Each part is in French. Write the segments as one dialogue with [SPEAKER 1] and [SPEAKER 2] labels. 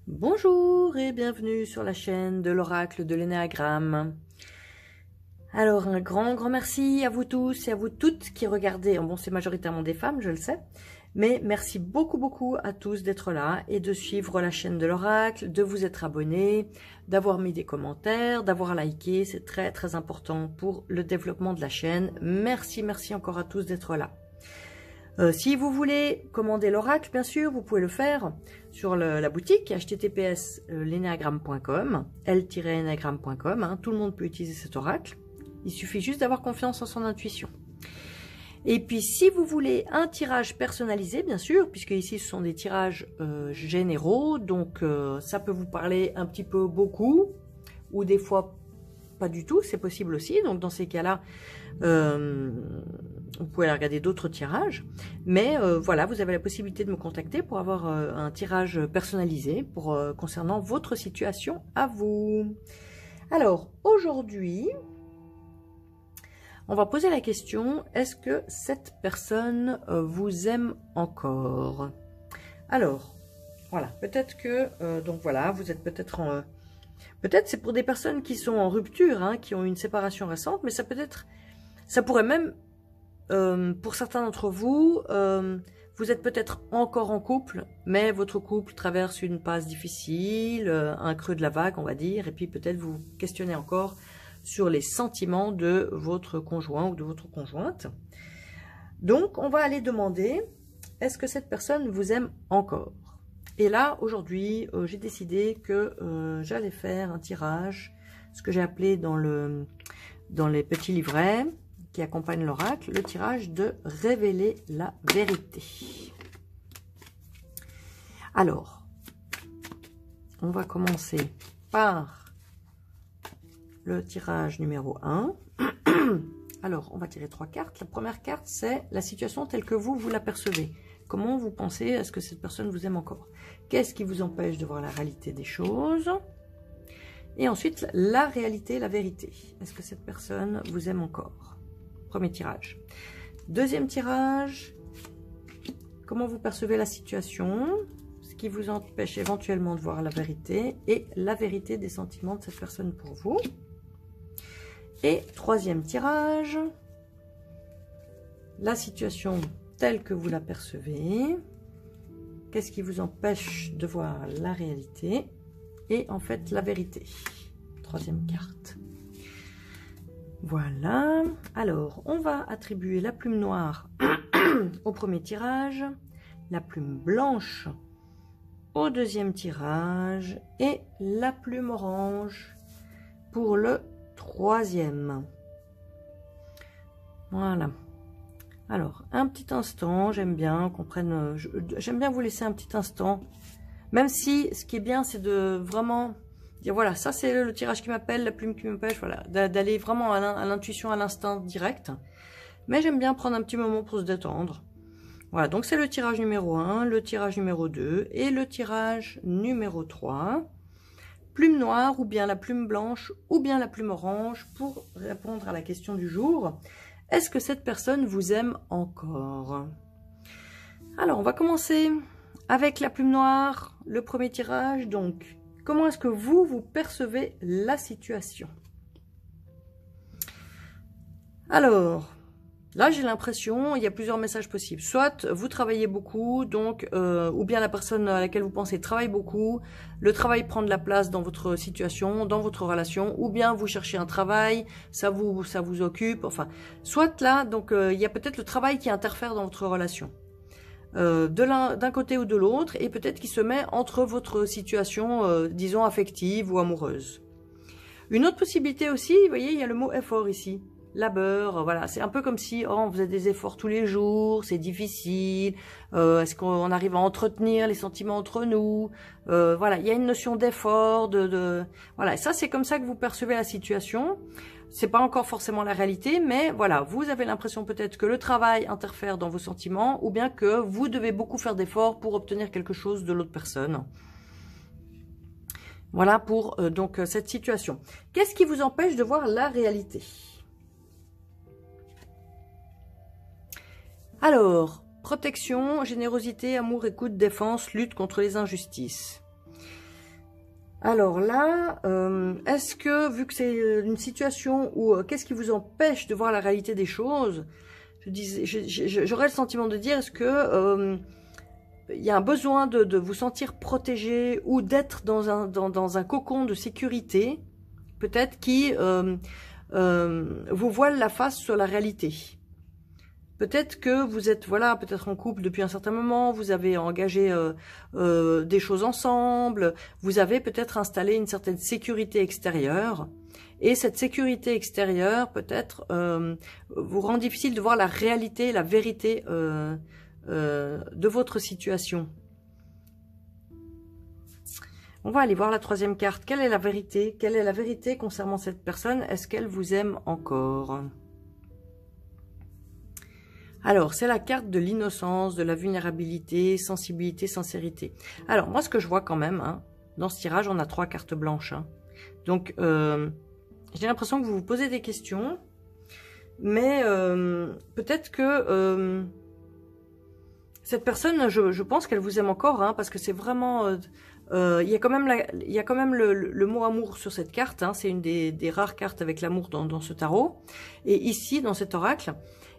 [SPEAKER 1] Bonjour et bienvenue sur la chaîne de l'oracle de l'énéagramme. Alors un grand merci à vous tous et à vous toutes qui regardez. Bon, c'est majoritairement des femmes, je le sais, mais merci beaucoup à tous d'être là et de suivre la chaîne de l'oracle, de vous être abonnés, d'avoir mis des commentaires, d'avoir liké. C'est très important pour le développement de la chaîne. Merci encore à tous d'être là. Si vous voulez commander l'oracle, bien sûr, vous pouvez le faire sur la boutique https://lenéagramme.com, l-enéagramme.com. Hein, tout le monde peut utiliser cet oracle. Il suffit juste d'avoir confiance en son intuition. Et puis, si vous voulez un tirage personnalisé, bien sûr, puisque ici, ce sont des tirages généraux, donc ça peut vous parler un petit peu beaucoup, ou des fois pas du tout, c'est possible aussi. Donc, dans ces cas-là, vous pouvez regarder d'autres tirages, mais voilà, vous avez la possibilité de me contacter pour avoir un tirage personnalisé concernant votre situation à vous. Alors, aujourd'hui, on va poser la question, est-ce que cette personne vous aime encore? Alors, voilà, peut-être que, donc voilà, vous êtes peut-être en... peut-être c'est pour des personnes qui sont en rupture, hein, qui ont une séparation récente, mais ça pourrait même... pour certains d'entre vous, vous êtes peut-être encore en couple, mais votre couple traverse une passe difficile, un creux de la vague, on va dire, et puis peut-être vous questionnez encore sur les sentiments de votre conjoint ou de votre conjointe. Donc, on va aller demander, est-ce que cette personne vous aime encore? Et là, aujourd'hui, j'ai décidé que j'allais faire un tirage, ce que j'ai appelé dans les petits livrets qui accompagne l'oracle, le tirage de révéler la vérité. Alors, on va commencer par le tirage numéro 1. Alors, on va tirer 3 cartes. La première carte, c'est la situation telle que vous la percevez. Comment vous pensez, est-ce que cette personne vous aime encore? Qu'est-ce qui vous empêche de voir la réalité des choses? Et ensuite, la réalité, la vérité. Est-ce que cette personne vous aime encore? Premier tirage. Deuxième tirage, comment vous percevez la situation, ce qui vous empêche éventuellement de voir la vérité et la vérité des sentiments de cette personne pour vous. Et troisième tirage, la situation telle que vous la percevez, qu'est-ce qui vous empêche de voir la réalité et en fait la vérité. Troisième carte. Voilà, alors on va attribuer la plume noire au premier tirage, la plume blanche au deuxième tirage et la plume orange pour le troisième. Voilà. Alors, un petit instant, j'aime bien qu'on prenne... J'aime bien vous laisser un petit instant, même si ce qui est bien, c'est de vraiment... Voilà, ça c'est le tirage qui m'appelle, la plume qui m'empêche, voilà, d'aller vraiment à l'intuition, à l'instinct direct. Mais j'aime bien prendre un petit moment pour se détendre. Voilà, donc c'est le tirage numéro 1, le tirage numéro 2 et le tirage numéro 3. Plume noire ou bien la plume blanche ou bien la plume orange pour répondre à la question du jour. Est-ce que cette personne vous aime encore? Alors, on va commencer avec la plume noire, le premier tirage, donc... Comment est-ce que vous percevez la situation? Alors, là, j'ai l'impression, il y a plusieurs messages possibles. Soit vous travaillez beaucoup, donc, ou bien la personne à laquelle vous pensez travaille beaucoup, le travail prend de la place dans votre situation, dans votre relation, ou bien vous cherchez un travail, ça vous occupe, enfin. Soit là, donc, il y a peut-être le travail qui interfère dans votre relation. D'un côté ou de l'autre, et peut-être qui se met entre votre situation, disons, affective ou amoureuse. Une autre possibilité aussi, vous voyez, il y a le mot effort ici. Labeur, voilà, c'est un peu comme si on faisait des efforts tous les jours, c'est difficile, est-ce qu'on arrive à entretenir les sentiments entre nous, voilà, il y a une notion d'effort, voilà, ça c'est comme ça que vous percevez la situation. C'est pas encore forcément la réalité, mais voilà, vous avez l'impression peut-être que le travail interfère dans vos sentiments, ou bien que vous devez beaucoup faire d'efforts pour obtenir quelque chose de l'autre personne. Voilà pour donc cette situation. Qu'est-ce qui vous empêche de voir la réalité? Alors, protection, générosité, amour, écoute, défense, lutte contre les injustices. Alors là, est-ce que, vu que c'est une situation où, qu'est-ce qui vous empêche de voir la réalité des choses? J'aurais le sentiment de dire, est-ce que il y a un besoin de vous sentir protégé ou d'être dans un cocon de sécurité, peut-être qui vous voile la face sur la réalité. Peut-être que vous êtes, voilà, peut-être en couple depuis un certain moment, vous avez engagé des choses ensemble, vous avez peut-être installé une certaine sécurité extérieure, et cette sécurité extérieure, peut-être, vous rend difficile de voir la réalité, la vérité de votre situation. On va aller voir la troisième carte. Quelle est la vérité? Quelle est la vérité concernant cette personne? Est-ce qu'elle vous aime encore? Alors, c'est la carte de l'innocence, de la vulnérabilité, sensibilité, sincérité. Alors, moi, ce que je vois quand même, hein, dans ce tirage, on a 3 cartes blanches. Hein. Donc, j'ai l'impression que vous vous posez des questions, mais peut-être que cette personne, je pense qu'elle vous aime encore, hein, parce que c'est vraiment... il y a quand même le mot amour sur cette carte. Hein, c'est une des rares cartes avec l'amour dans ce tarot. Et ici, dans cet oracle...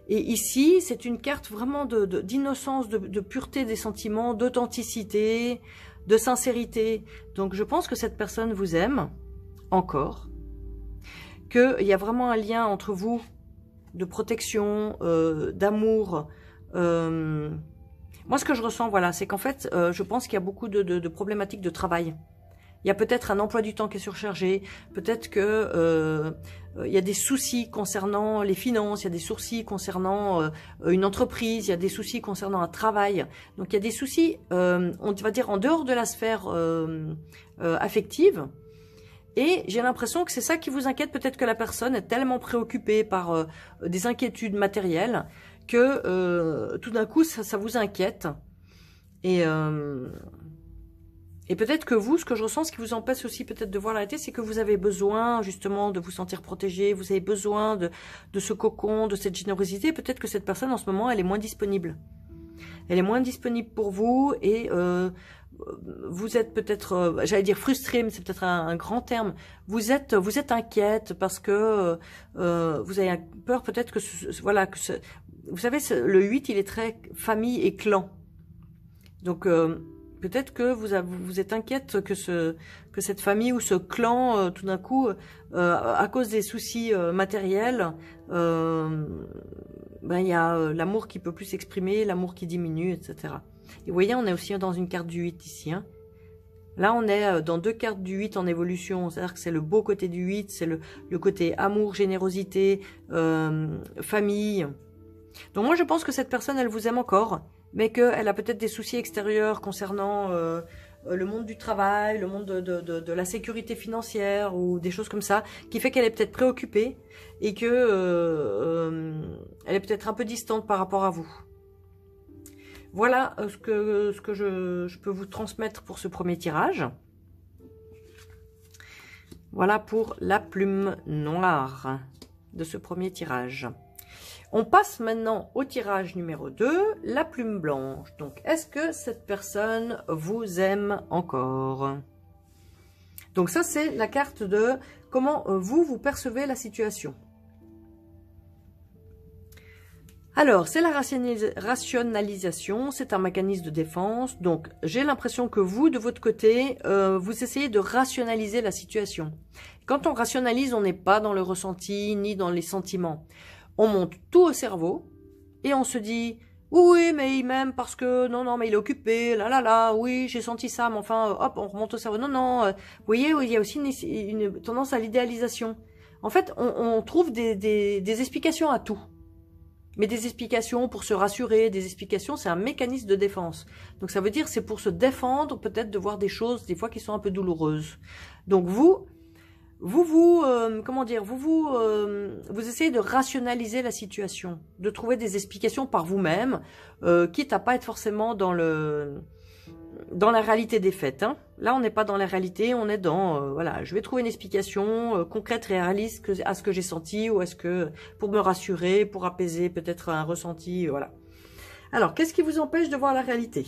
[SPEAKER 1] Et ici, c'est une carte vraiment d'innocence, de pureté des sentiments, d'authenticité, de sincérité. Donc, je pense que cette personne vous aime, encore. Qu'il y a vraiment un lien entre vous, de protection, d'amour. Moi, ce que je ressens, voilà, c'est qu'en fait, je pense qu'il y a beaucoup de problématiques de travail. Il y a peut-être un emploi du temps qui est surchargé, peut-être que il y a des soucis concernant les finances, il y a des soucis concernant une entreprise, il y a des soucis concernant un travail. Donc il y a des soucis, on va dire, en dehors de la sphère affective. Et j'ai l'impression que c'est ça qui vous inquiète. Peut-être que la personne est tellement préoccupée par des inquiétudes matérielles que tout d'un coup, ça vous inquiète. Et peut-être que vous, ce que je ressens, ce qui vous empêche aussi peut-être de voir la réalité, c'est que vous avez besoin justement de vous sentir protégé, vous avez besoin de ce cocon, de cette générosité. Peut-être que cette personne en ce moment, elle est moins disponible. Elle est moins disponible pour vous et vous êtes peut-être, j'allais dire frustré, mais c'est peut-être un grand terme. Vous êtes inquiète parce que vous avez peur peut-être que, voilà, vous savez, le 8, il est très famille et clan. Donc, peut-être que vous êtes inquiète que cette famille ou ce clan, tout d'un coup, à cause des soucis matériels, ben il y a l'amour qui peut plus s'exprimer, l'amour qui diminue, etc. Et vous voyez, on est aussi dans une carte du 8 ici. Hein. Là, on est dans 2 cartes du 8 en évolution. C'est-à-dire que c'est le beau côté du 8, c'est le côté amour, générosité, famille. Donc moi, je pense que cette personne, elle vous aime encore, mais qu'elle a peut-être des soucis extérieurs concernant le monde du travail, le monde de la sécurité financière ou des choses comme ça, qui fait qu'elle est peut-être préoccupée et que elle est peut-être un peu distante par rapport à vous. Voilà ce que je peux vous transmettre pour ce premier tirage. Voilà pour la plume noire de ce premier tirage. On passe maintenant au tirage numéro 2, la plume blanche. Donc, est-ce que cette personne vous aime encore? Donc ça, c'est la carte de comment vous percevez la situation. Alors, c'est la rationalisation, c'est un mécanisme de défense. Donc, j'ai l'impression que vous, de votre côté, vous essayez de rationaliser la situation. Quand on rationalise, on n'est pas dans le ressenti ni dans les sentiments. On monte tout au cerveau et on se dit « Oui, mais il m'aime parce que... Non, mais il est occupé, oui, j'ai senti ça, mais enfin, hop, on remonte au cerveau. Non, vous voyez, il y a aussi une tendance à l'idéalisation. En fait, on trouve des explications à tout. Mais des explications pour se rassurer, des explications, c'est un mécanisme de défense. Donc ça veut dire c'est pour se défendre peut-être de voir des choses des fois qui sont un peu douloureuses. Donc vous essayez de rationaliser la situation, de trouver des explications par vous-même, quitte à pas être forcément dans la réalité des faits. Hein. Là, on n'est pas dans la réalité, on est dans, voilà, je vais trouver une explication concrète, réaliste à ce que j'ai senti, ou est-ce que, pour me rassurer, pour apaiser peut-être un ressenti, voilà. Alors, qu'est-ce qui vous empêche de voir la réalité?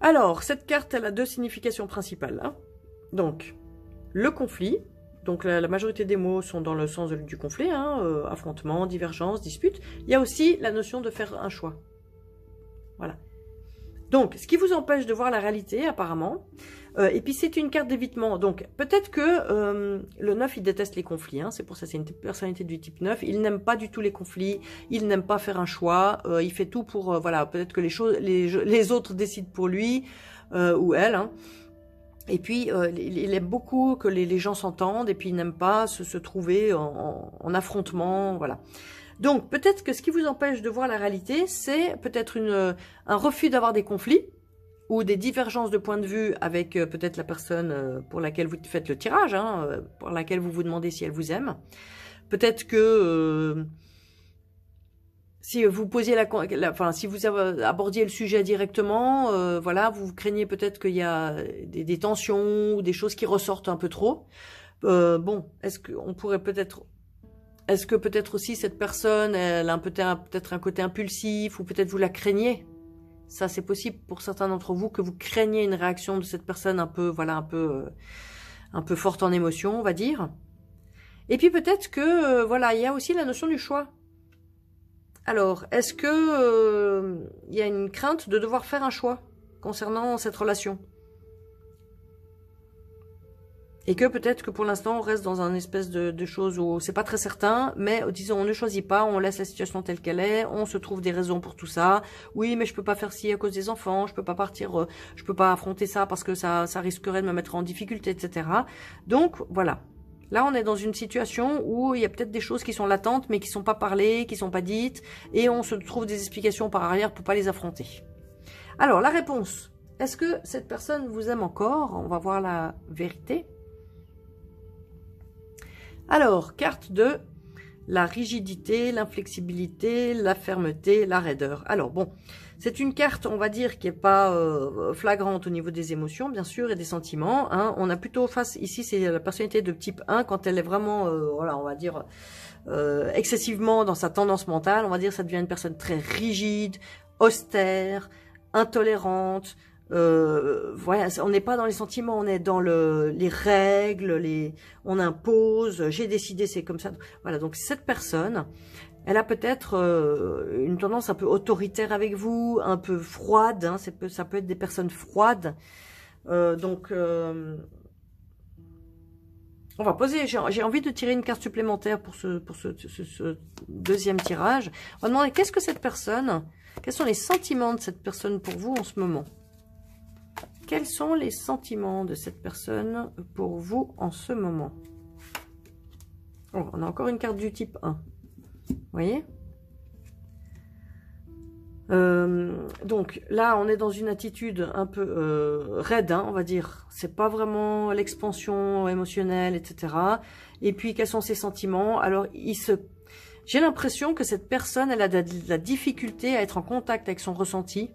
[SPEAKER 1] Alors, cette carte, elle a deux significations principales. Hein. Donc, le conflit. Donc, la majorité des mots sont dans le sens du conflit. Hein, affrontement, divergence, dispute. Il y a aussi la notion de faire un choix. Voilà. Donc, ce qui vous empêche de voir la réalité, apparemment. Et puis, c'est une carte d'évitement. Donc, peut-être que le 9, il déteste les conflits. Hein, c'est pour ça, c'est une personnalité du type 9. Il n'aime pas du tout les conflits. Il n'aime pas faire un choix. Il fait tout pour... voilà, peut-être que les autres décident pour lui ou elle. Hein. Et puis, il aime beaucoup que les gens s'entendent. Et puis, il n'aime pas se trouver en affrontement. Voilà. Donc, peut-être que ce qui vous empêche de voir la réalité, c'est peut-être un refus d'avoir des conflits ou des divergences de point de vue avec peut-être la personne pour laquelle vous faites le tirage, hein, pour laquelle vous vous demandez si elle vous aime. Peut-être que si vous posiez enfin, si vous abordiez le sujet directement, voilà, vous craignez peut-être qu'il y a des tensions ou des choses qui ressortent un peu trop. Bon, est-ce que peut-être aussi cette personne, elle a peut-être un côté impulsif ou peut-être vous la craignez. Ça, c'est possible pour certains d'entre vous que vous craignez une réaction de cette personne un peu, voilà, un peu forte en émotion, on va dire. Et puis peut-être que, voilà, il y a aussi la notion du choix. Alors, est-ce que il y a une crainte de devoir faire un choix concernant cette relation ? Et que peut-être que pour l'instant, on reste dans un espèce de choses où c'est pas très certain, mais disons, on ne choisit pas, on laisse la situation telle qu'elle est, on se trouve des raisons pour tout ça. Oui, mais je peux pas faire ci à cause des enfants, je peux pas partir, je peux pas affronter ça parce que ça risquerait de me mettre en difficulté, etc. Donc, voilà. Là, on est dans une situation où il y a peut-être des choses qui sont latentes, mais qui sont pas parlées, qui sont pas dites, et on se trouve des explications par arrière pour pas les affronter. Alors, la réponse. Est-ce que cette personne vous aime encore? On va voir la vérité. Alors, carte de la rigidité, l'inflexibilité, la fermeté, la raideur. Alors bon, c'est une carte, on va dire, qui est pas flagrante au niveau des émotions, bien sûr, et des sentiments. Hein. On a plutôt face, ici, c'est la personnalité de type 1, quand elle est vraiment, voilà, on va dire, excessivement dans sa tendance mentale. On va dire, ça devient une personne très rigide, austère, intolérante. Voilà, on n'est pas dans les sentiments, on est dans les règles, on impose, j'ai décidé, c'est comme ça. Voilà, donc cette personne, elle a peut-être une tendance un peu autoritaire avec vous, un peu froide, hein, ça peut être des personnes froides. Donc, on va poser, j'ai envie de tirer une carte supplémentaire pour ce deuxième tirage. On va demander qu'est-ce que cette personne, quels sont les sentiments de cette personne pour vous en ce moment? Quels sont les sentiments de cette personne pour vous en ce moment? Oh, on a encore une carte du type 1. Vous voyez? Donc là, on est dans une attitude un peu raide, hein, on va dire. C'est pas vraiment l'expansion émotionnelle, etc. Et puis, quels sont ses sentiments? Alors, j'ai l'impression que cette personne, elle a de la difficulté à être en contact avec son ressenti.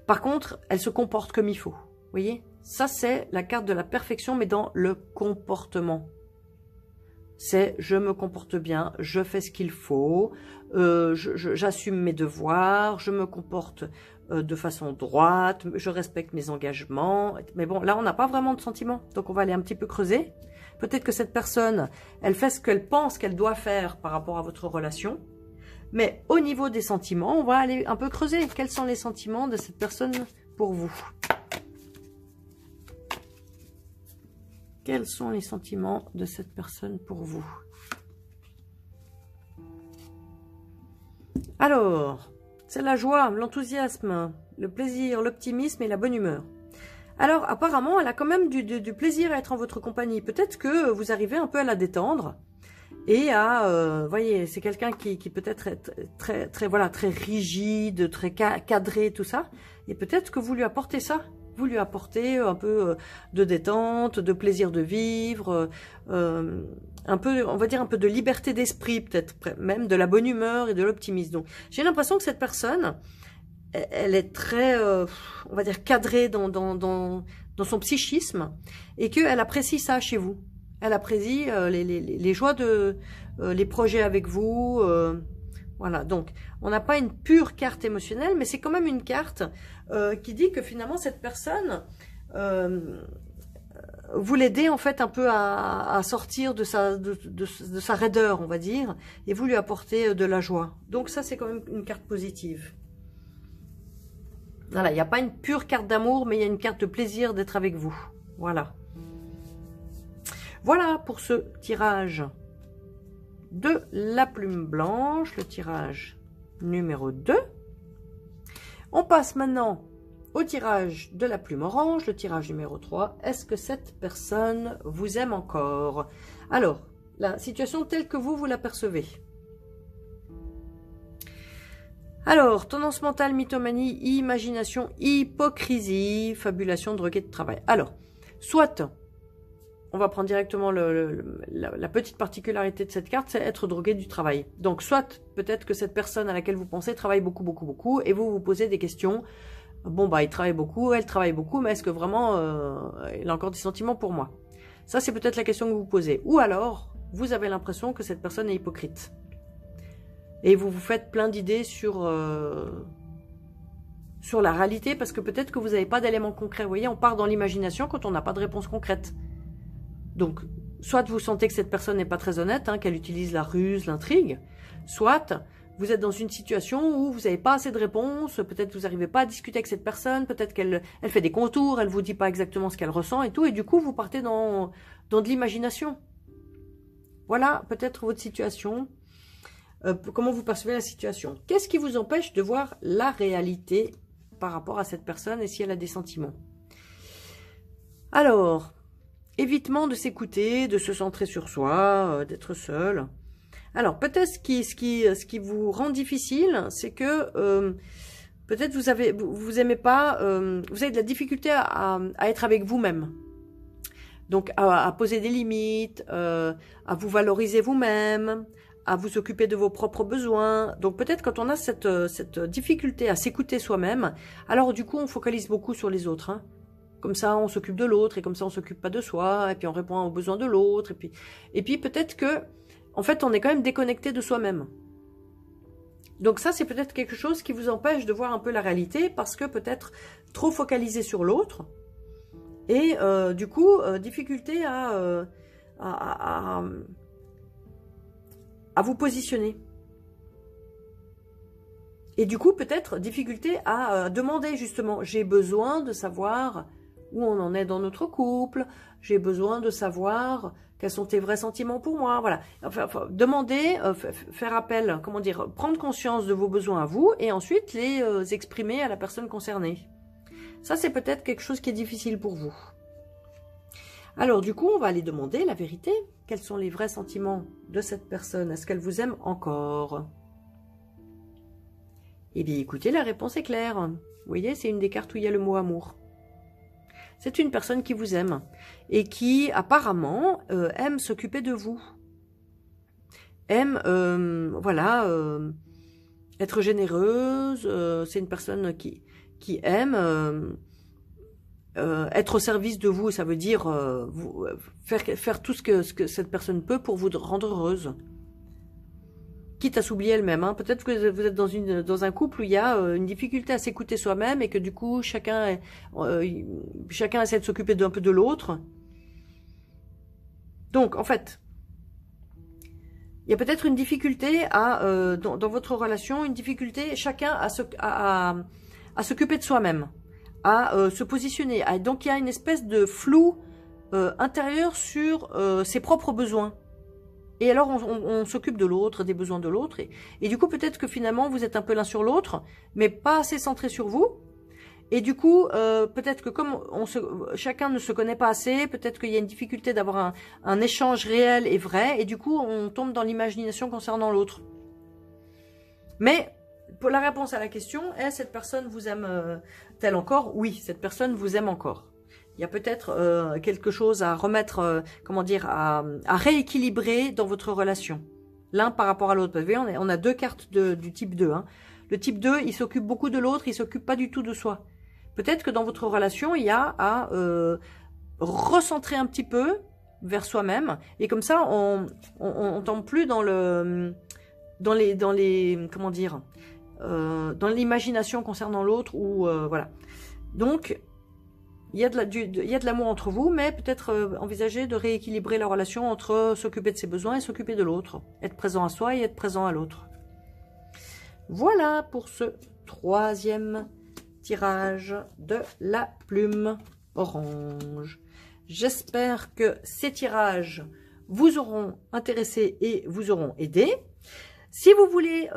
[SPEAKER 1] Par contre, elle se comporte comme il faut. Vous voyez? Ça, c'est la carte de la perfection, mais dans le comportement. C'est je me comporte bien, je fais ce qu'il faut, j'assume mes devoirs, je me comporte de façon droite, je respecte mes engagements. Mais bon, là, on n'a pas vraiment de sentiments. Donc, on va aller un petit peu creuser. Peut-être que cette personne, elle fait ce qu'elle pense qu'elle doit faire par rapport à votre relation. Mais au niveau des sentiments, on va aller un peu creuser. Quels sont les sentiments de cette personne pour vous? Quels sont les sentiments de cette personne pour vous? Alors, c'est la joie, l'enthousiasme, le plaisir, l'optimisme et la bonne humeur. Alors, apparemment, elle a quand même du plaisir à être en votre compagnie. Peut-être que vous arrivez un peu à la détendre. Et voyez, c'est quelqu'un qui peut-être est très rigide, très cadré, tout ça. Et peut-être que vous lui apportez ça. Vous lui apportez un peu de détente, de plaisir de vivre, un peu, on va dire un peu de liberté d'esprit, peut-être même de la bonne humeur et de l'optimisme. Donc, j'ai l'impression que cette personne, elle est très, on va dire cadrée dans son psychisme et qu'elle apprécie ça chez vous. Elle apprécie les joies les projets avec vous. Voilà, donc on n'a pas une pure carte émotionnelle, mais c'est quand même une carte qui dit que finalement cette personne vous l'aidez en fait un peu à sortir de sa raideur, on va dire, et vous lui apportez de la joie. Donc ça, c'est quand même une carte positive. Voilà, il n'y a pas une pure carte d'amour, mais il y a une carte de plaisir d'être avec vous. Voilà. Voilà pour ce tirage de la plume blanche, le tirage numéro 2. On passe maintenant au tirage de la plume orange, le tirage numéro 3. Est-ce que cette personne vous aime encore? Alors, la situation telle que vous la percevez. Alors, tendance mentale, mythomanie, imagination, hypocrisie, fabulation, drogué de travail. Alors, soit, on va prendre directement la petite particularité de cette carte, c'est être drogué du travail. Donc, soit, peut-être que cette personne à laquelle vous pensez travaille beaucoup, beaucoup, beaucoup, et vous vous posez des questions. Bon, bah, il travaille beaucoup, elle travaille beaucoup, mais est-ce que vraiment, il a encore des sentiments pour moi? Ça, c'est peut-être la question que vous vous posez. Ou alors, vous avez l'impression que cette personne est hypocrite. Et vous vous faites plein d'idées sur la réalité, parce que peut-être que vous n'avez pas d'éléments concrets. Vous voyez, on part dans l'imagination quand on n'a pas de réponse concrète. Donc, soit vous sentez que cette personne n'est pas très honnête, hein, qu'elle utilise la ruse, l'intrigue, soit vous êtes dans une situation où vous n'avez pas assez de réponses, peut-être vous n'arrivez pas à discuter avec cette personne, peut-être qu'elle fait des contours, elle ne vous dit pas exactement ce qu'elle ressent et tout, et du coup, vous partez dans de l'imagination. Voilà, peut-être votre situation. Comment vous percevez la situation? Qu'est-ce qui vous empêche de voir la réalité par rapport à cette personne et si elle a des sentiments? Alors, évitement de s'écouter, de se centrer sur soi, d'être seul. Alors, peut-être ce qui vous rend difficile, c'est que peut-être vous aimez pas, vous avez de la difficulté à être avec vous-même. Donc, à poser des limites, à vous valoriser vous-même, à vous occuper de vos propres besoins. Donc peut-être quand on a cette difficulté à s'écouter soi-même, alors du coup on focalise beaucoup sur les autres. Hein. Comme ça on s'occupe de l'autre et comme ça on s'occupe pas de soi et puis on répond aux besoins de l'autre et puis peut-être que en fait on est quand même déconnecté de soi-même. Donc ça c'est peut-être quelque chose qui vous empêche de voir un peu la réalité parce que peut-être trop focalisé sur l'autre et du coup difficulté à vous positionner. Et du coup, peut-être difficulté à demander justement, j'ai besoin de savoir où on en est dans notre couple, j'ai besoin de savoir quels sont tes vrais sentiments pour moi, voilà. Enfin, demander, faire appel, comment dire, prendre conscience de vos besoins à vous et ensuite les exprimer à la personne concernée. Ça, c'est peut-être quelque chose qui est difficile pour vous. Alors, du coup, on va aller demander la vérité. Quels sont les vrais sentiments de cette personne? Est-ce qu'elle vous aime encore? Eh bien, écoutez, la réponse est claire. Vous voyez, c'est une des cartes où il y a le mot amour. C'est une personne qui vous aime et qui, apparemment, aime s'occuper de vous. Aime, voilà, être généreuse. C'est une personne qui aime... être au service de vous, ça veut dire faire tout ce que cette personne peut pour vous rendre heureuse. Quitte à s'oublier elle-même. Hein. Peut-être que vous êtes dans un couple où il y a une difficulté à s'écouter soi-même et que du coup, chacun essaie de s'occuper d'un peu de l'autre. Donc, en fait, il y a peut-être une difficulté dans votre relation, une difficulté chacun à s'occuper de soi-même. À se positionner. Donc, il y a une espèce de flou intérieur sur ses propres besoins. Et alors, on s'occupe de l'autre, des besoins de l'autre. Et du coup, peut-être que finalement, vous êtes un peu l'un sur l'autre, mais pas assez centré sur vous. Et du coup, peut-être que comme chacun ne se connaît pas assez, peut-être qu'il y a une difficulté d'avoir un échange réel et vrai. Et du coup, on tombe dans l'imagination concernant l'autre. Mais... pour la réponse à la question, est-ce cette personne vous aime-t-elle encore? Oui, cette personne vous aime encore. Il y a peut-être quelque chose à remettre, comment dire, à rééquilibrer dans votre relation. L'un par rapport à l'autre. Vous voyez, on a deux cartes du type 2. Hein. Le type 2, il s'occupe beaucoup de l'autre, il s'occupe pas du tout de soi. Peut-être que dans votre relation, il y a à recentrer un petit peu vers soi-même. Et comme ça, on tombe plus dans comment dire, dans l'imagination concernant l'autre, ou voilà. Donc, il y a de l'amour entre vous, mais peut-être envisager de rééquilibrer la relation entre s'occuper de ses besoins et s'occuper de l'autre. Être présent à soi et être présent à l'autre. Voilà pour ce 3e tirage de la plume orange. J'espère que ces tirages vous auront intéressé et vous auront aidé. Si vous voulez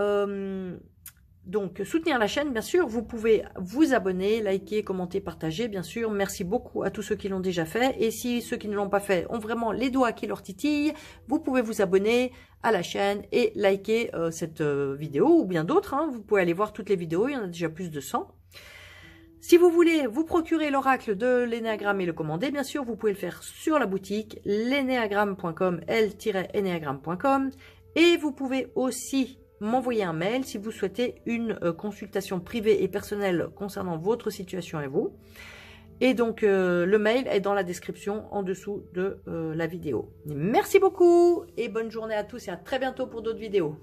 [SPEAKER 1] donc soutenir la chaîne, bien sûr, vous pouvez vous abonner, liker, commenter, partager, bien sûr. Merci beaucoup à tous ceux qui l'ont déjà fait. Et si ceux qui ne l'ont pas fait ont vraiment les doigts qui leur titillent, vous pouvez vous abonner à la chaîne et liker cette vidéo ou bien d'autres. Hein. Vous pouvez aller voir toutes les vidéos, il y en a déjà plus de 100. Si vous voulez vous procurer l'oracle de l'énéagramme et le commander, bien sûr, vous pouvez le faire sur la boutique leneagramme.com, l-eneagramme.com. Et vous pouvez aussi m'envoyer un mail si vous souhaitez une consultation privée et personnelle concernant votre situation et vous. Et donc, le mail est dans la description en dessous de la vidéo. Merci beaucoup et bonne journée à tous et à très bientôt pour d'autres vidéos.